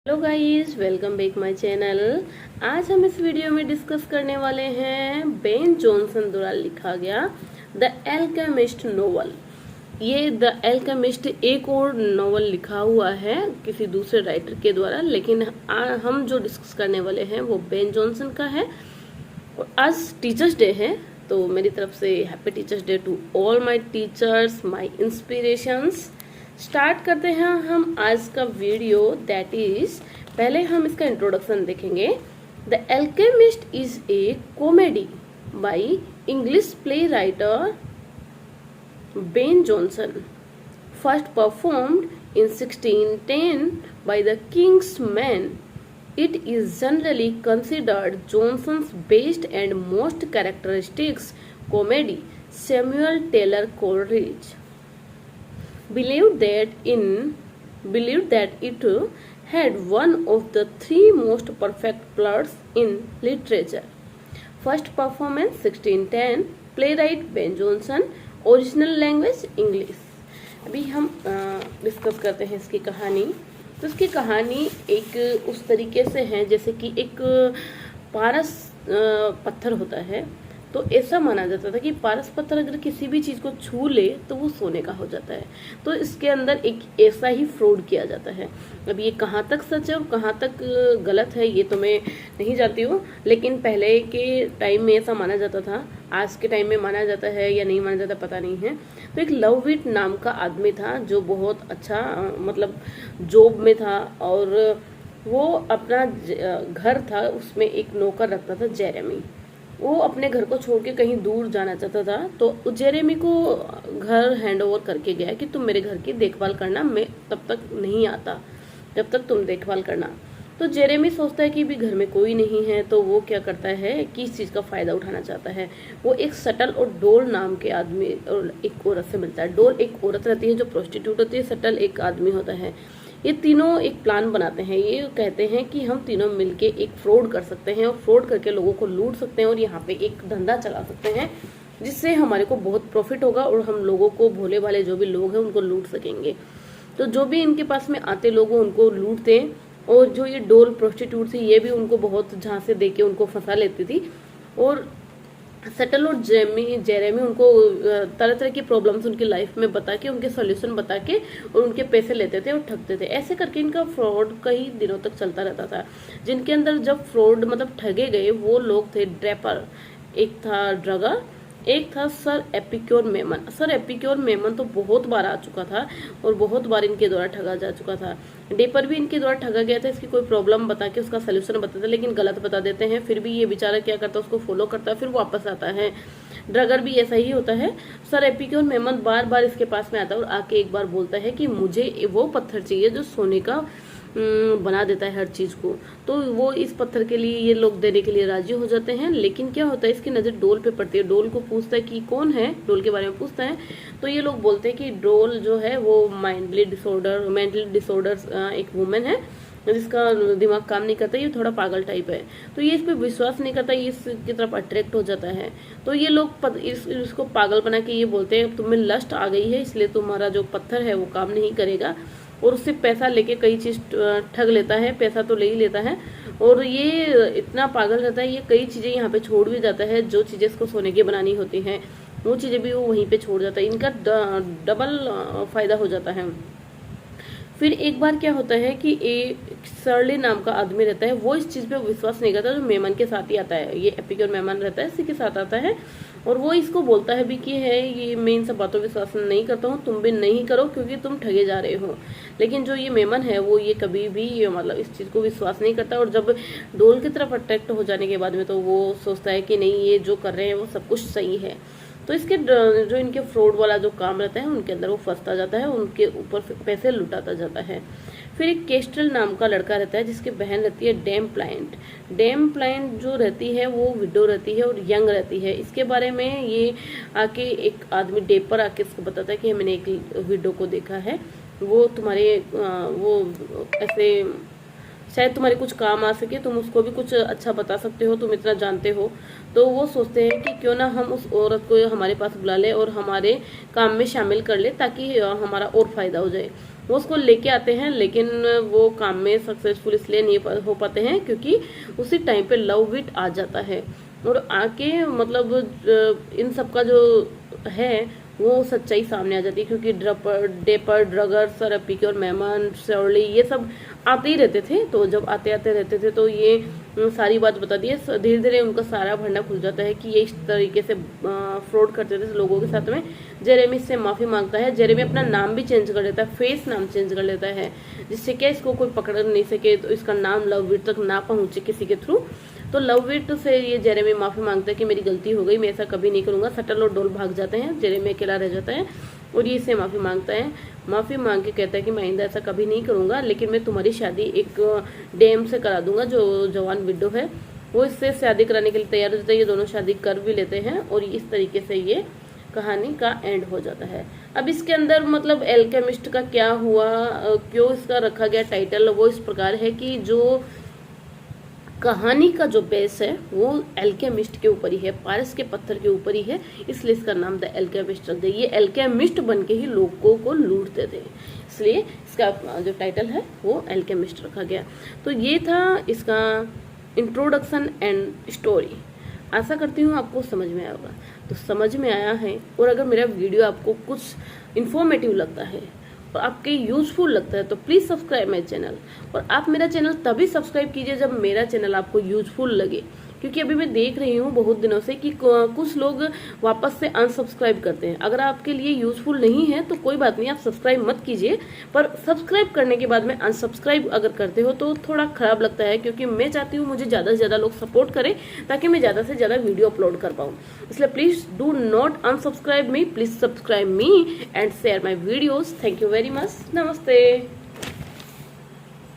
Hello guys, welcome back my channel. आज हम इस वीडियो में डिस्कस करने वाले हैं बेन जॉनसन द्वारा लिखा गया द एल्केमिस्ट नोवेल। ये द एल्केमिस्ट एक और नोवेल लिखा हुआ है किसी दूसरे राइटर के द्वारा, लेकिन हम जो डिस्कस करने वाले हैं वो बेन जॉनसन का है। और आज टीचर्स डे है, तो मेरी तरफ से happy teachers day to all my teachers, my inspirations. Start करते हैं हम आज का वीडियो, दैट इज पहले हम इसका इंट्रोडक्शन देखेंगे। The alchemist is a comedy by English play writer Ben Jonson, first performed in 1610 by the King's Men. It is generally considered Johnson's best and most characteristic comedy. Samuel Taylor Coleridge believed that it had one of the three most perfect plots in literature. First performance 1610, playwright Ben Jonson, original language English. अभी हम discuss करते हैं इसकी कहानी। तो इसकी कहानी एक उस तरीके से है जैसे कि एक पारस पत्थर होता है। तो ऐसा माना जाता था कि पारस पत्थर अगर किसी भी चीज़ को छू ले तो वो सोने का हो जाता है। तो इसके अंदर एक ऐसा ही फ्रॉड किया जाता है। अब ये कहाँ तक सच है और कहाँ तक गलत है ये तो मैं नहीं जानती हूँ, लेकिन पहले के टाइम में ऐसा माना जाता था। आज के टाइम में माना जाता है या नहीं माना जाता पता नहीं है। तो एक लवविट नाम का आदमी था जो बहुत अच्छा मतलब जॉब में था, और वो अपना घर था उसमें एक नौकर रखता था जेरेमी। वो अपने घर को छोड़ के कहीं दूर जाना चाहता था, तो जेरेमी को घर हैंड ओवर करके गया कि तुम मेरे घर की देखभाल करना, मैं तब तक नहीं आता जब तक तुम देखभाल करना। तो जेरेमी सोचता है कि भी घर में कोई नहीं है, तो वो क्या करता है कि इस चीज़ का फ़ायदा उठाना चाहता है। वो एक सटल और डोल नाम के आदमी और एक औरत से मिलता है। डोल एक औरत रहती है जो प्रोस्टिट्यूट होती है, सटल एक आदमी होता है। ये तीनों एक प्लान बनाते हैं। ये कहते हैं कि हम तीनों मिलके एक फ्रॉड कर सकते हैं और फ्रॉड करके लोगों को लूट सकते हैं और यहाँ पे एक धंधा चला सकते हैं जिससे हमारे को बहुत प्रॉफिट होगा और हम लोगों को, भोले भाले जो भी लोग हैं उनको लूट सकेंगे। तो जो भी इनके पास में आते लोग उनको लूटते, और जो ये डोल प्रोस्टिट्यूट थी ये भी उनको बहुत झांसे दे के उनको फंसा लेती थी। और सटल और जेरेमी उनको तरह तरह की प्रॉब्लम्स उनकी लाइफ में बता के, उनके सॉल्यूशन बता के और उनके पैसे लेते थे और ठगते थे। ऐसे करके इनका फ्रॉड कई दिनों तक चलता रहता था। जिनके अंदर जब फ्रॉड मतलब ठगे गए वो लोग थे ड्रैपर, एक था ड्रगर, एक था sir epicure Memon. Sir epicure Memon तो बहुत बार आ चुका था और बहुत बार इनके द्वारा ठगा जा चुका था। डेपर भी इनके द्वारा ठगा गया था, इसकी कोई प्रॉब्लम बता के उसका सोल्यूशन बताते लेकिन गलत बता देते हैं। फिर भी ये बेचारा क्या करता है, उसको फॉलो करता है, फिर वापस आता है। ड्रगर भी ऐसा ही होता है। सर एपिक्योर मेमन बार बार इसके पास में आता है और आके एक बार बोलता है कि मुझे वो पत्थर चाहिए जो सोने का बना देता है हर चीज को। तो वो इस पत्थर के लिए ये लोग देने के लिए राजी हो जाते हैं। लेकिन क्या होता है, इसकी नजर डोल पे पड़ती है। डोल को पूछता है कि कौन है, डोल के बारे में पूछता है। तो ये लोग बोलते हैं कि डोल जो है वो मेंटली डिसऑर्डर एक वुमेन है जिसका दिमाग काम नहीं करता, ये थोड़ा पागल टाइप है। तो ये इस पे विश्वास नहीं करता, ये इसकी तरफ अट्रैक्ट हो जाता है। तो ये लोग इसको पागल बना के ये बोलते हैं तुम्हें लस्ट आ गई है इसलिए तुम्हारा जो पत्थर है वो काम नहीं करेगा, और उससे पैसा लेके कई चीज ठग लेता है। पैसा तो ले ही लेता है और ये इतना पागल रहता है, ये कई चीजें यहाँ पे छोड़ भी जाता है। जो चीजें इसको सोने की बनानी होती हैं वो चीजें भी वो वहीं पे छोड़ जाता है। इनका डबल फायदा हो जाता है। फिर एक बार क्या होता है कि एक सर्ली नाम का आदमी रहता है, वो इस चीज पे विश्वास नहीं करता, जो मेमन के साथ ही आता है। ये एपिक्योर मेमन रहता है, इसी के साथ आता है और वो इसको बोलता है भी कि है ये मैं इन सब बातों पर विश्वास नहीं करता हूँ, तुम भी नहीं करो क्योंकि तुम ठगे जा रहे हो। लेकिन जो ये मेमन है वो ये कभी भी मतलब इस चीज को विश्वास नहीं करता, और जब डोल की तरफ अट्रैक्ट हो जाने के बाद में तो वो सोचता है कि नहीं ये जो कर रहे हैं वो सब कुछ सही है। तो इसके जो इनके फ्रॉड वाला जो काम रहता है उनके अंदर वो फंसता जाता है, उनके ऊपर पैसे लुटाता जाता है। फिर एक केस्ट्रल नाम का लड़का रहता है जिसकी बहन रहती है डेम प्लाइंट। डेम प्लाइंट जो रहती है वो विडो रहती है और यंग रहती है। इसके बारे में ये आके एक आदमी डेपर आके इसको बताता है कि मैंने एक विडो को देखा है, वो तुम्हारे वो ऐसे शायद तुम्हारे कुछ काम आ सके, तुम उसको भी कुछ अच्छा बता सकते हो, तुम इतना जानते हो। तो वो सोचते हैं कि क्यों ना हम उस औरत को हमारे पास बुला ले और हमारे काम में शामिल कर ले ताकि हमारा और फायदा हो जाए। वो उसको लेके आते हैं, लेकिन वो काम में सक्सेसफुल इसलिए नहीं हो पाते हैं क्योंकि उसी टाइम पे लव विट आ जाता है और आके मतलब इन सब का जो है वो सच्चाई सामने आ जाती है, क्योंकि डेपर ड्रगर सरपी और मेहमान सौली ये सब आते ही रहते थे। तो जब आते आते रहते थे तो ये सारी बात बता दी है। धीरे धीरे उनका सारा भंडा खुल जाता है कि ये इस तरीके से फ्रॉड करते थे लोगों के साथ में। जेरेमी इससे माफी मांगता है। जेरेमी अपना नाम भी चेंज कर लेता है, फेस नाम चेंज कर लेता है, जिससे क्या इसको कोई पकड़ नहीं सके, तो इसका नाम लवविट तक ना पहुंचे किसी के थ्रू। तो लवविट से ये जेरेमी माफी मांगता है कि मेरी गलती हो गई, मैं ऐसा कभी नहीं करूंगा। सटल और डोल भाग जाते हैं, जेरेमी अकेला रह जाता है और ये इससे माफी मांगता है। माफी मांग के कहता है कि मैं आइंदा ऐसा कभी नहीं करूंगा, लेकिन मैं तुम्हारी शादी एक डैम से करा दूंगा जो जवान विडो है। वो इससे शादी कराने के लिए तैयार हो जाता है। ये दोनों शादी कर भी लेते हैं और इस तरीके से ये कहानी का एंड हो जाता है। अब इसके अंदर मतलब एल्केमिस्ट का क्या हुआ, क्यों इसका रखा गया टाइटल, वो इस प्रकार है कि जो कहानी का जो बेस है वो एल्केमिस्ट के ऊपर ही है, पारस के पत्थर के ऊपर ही है, इसलिए इसका नाम द एल्केमिस्ट रख दिया। ये एल्केमिस्ट बन के ही लोगों को लूटते थे, इसलिए इसका जो टाइटल है वो एल्केमिस्ट रखा गया। तो ये था इसका इंट्रोडक्शन एंड स्टोरी। आशा करती हूँ आपको समझ में आया होगा। तो समझ में आया है, और अगर मेरा वीडियो आपको कुछ इन्फॉर्मेटिव लगता है और आपके यूजफुल लगता है तो प्लीज सब्सक्राइब माई चैनल। और आप मेरा चैनल तभी सब्सक्राइब कीजिए जब मेरा चैनल आपको यूजफुल लगे, क्योंकि अभी मैं देख रही हूँ बहुत दिनों से कि कुछ लोग वापस से अनसब्सक्राइब करते हैं। अगर आपके लिए यूजफुल नहीं है तो कोई बात नहीं, आप सब्सक्राइब मत कीजिए, पर सब्सक्राइब करने के बाद में अनसब्सक्राइब अगर करते हो तो थोड़ा खराब लगता है, क्योंकि मैं चाहती हूँ मुझे ज्यादा से ज्यादा लोग सपोर्ट करें ताकि मैं ज्यादा से ज्यादा वीडियो अपलोड कर पाऊँ। इसलिए please do not unsubscribe me, please subscribe me and share my videos. Thank you very much. नमस्ते।